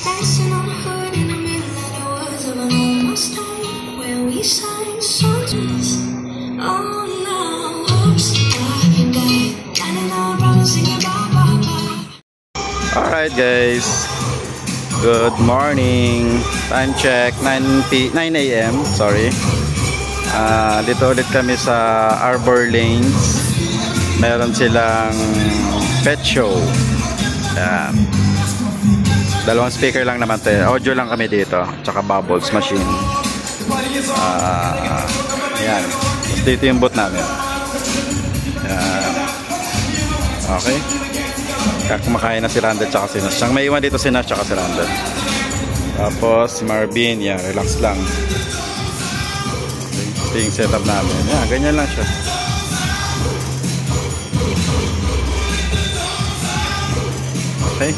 dancing on the hood in the middle of the woods of an old Mustang where we sang songs. Oh no, oops, I got it. And I'm probably singing bye bye bye. Alright guys, good morning. Time check 9 a.m. Sorry. Dito ulit kami sa Arbor Lanes. Meron silang pet show. Yan. Dalawang speaker lang naman to. Audio lang kami dito. Tsaka bubbles machine. Yan. Dito yung booth namin. Yan. Okay. Kumakain na si Randall tsaka si Nas. Siyang may iwan dito si Nas tsaka si Randall. Tapos si Marvin. Yan. Relax lang. Ito yung setup namin. Yan. Ganyan lang siya. Okay.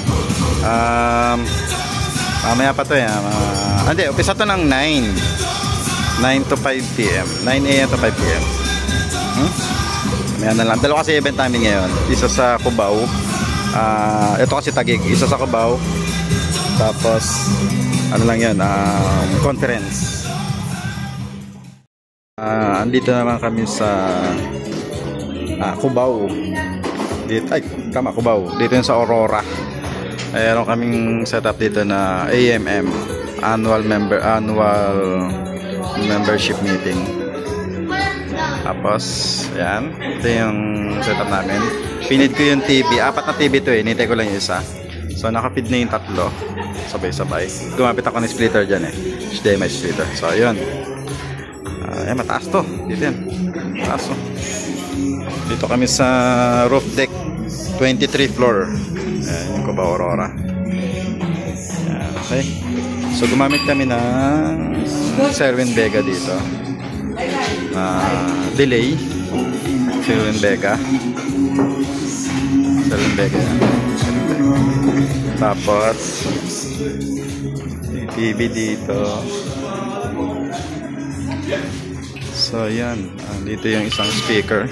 Mamaya pa to eh. Hindi, umpisa to ng 9 to 5 p.m. 9 a.m. to 5 p.m. Mamaya na lang. Dalawa kasi event namin ngayon. Isa sa Cubao. Ito kasi Taguig. Isa sa Cubao. Tapos, ano lang yan, conference. Andito naman kami sa Cubao. Dito, Cubao. Dito yun sa Aurora. Mayroon kaming setup dito na AMM, annual membership meeting. Tapos, yan. Ito yung setup namin. Pinid ko yung TV. 4 na TV to eh. Nintay ko lang yung isa. So, nakapid na yung 3. Sabay-sabay. Gumapit ako ng splitter dyan eh. HDMI splitter. So, yun. Mataas to. Dito yan. Mataas to. Dito kami sa roof deck. 23 floor. Ayan yung Cubao Aurora. Ayan, okay. So gumamit kami ng Sherwin Vega dito. Delay. Sherwin Vega. Sherwin Vega. Tapos TV dito. So yan. Dito yung isang speaker.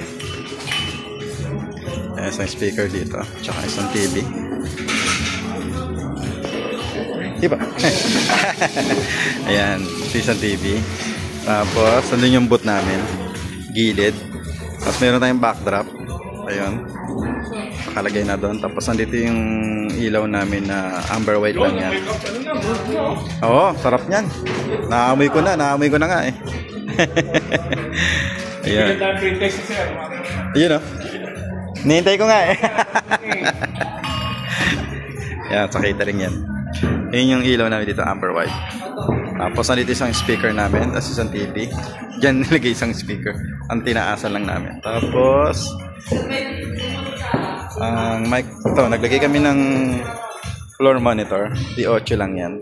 Isang speaker dito, tsaka isang TV. Diba? Ayan, isang TV. Tapos, andun yung booth namin. Gilid. Tapos meron tayong backdrop. Ayun. Nakalagay na doon. Tapos, andito yung ilaw namin na amber white lang yan. Oo, sarap yan. Naamoy ko na nga eh. Ayan. Ayun o. Nihintay ko nga eh. Yan, sa catering yan. Yun yung ilaw namin dito, amber white. Tapos nandito isang speaker namin, tapos isang TV. Diyan nilagay isang speaker. Ang tinaasan lang namin. Tapos ang mic, ito, naglagay kami ng floor monitor. D8 lang yan.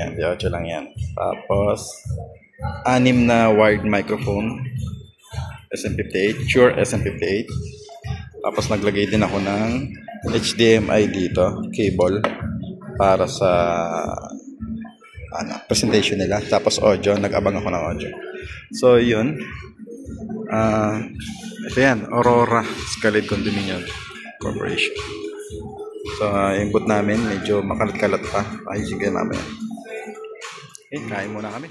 Yan, D8 lang yan. Tapos 6 na wired microphone. SM58, Shure SM58. Tapos naglagay din ako ng HDMI dito, cable para sa presentation nila. Tapos audio, nag-abang ako ng audio. So yun. Ito yan, Aurora Escalade Condominium Corporation. So yung booth namin medyo makalat-kalat pa. Ay, sige namin. Okay, kain muna kami.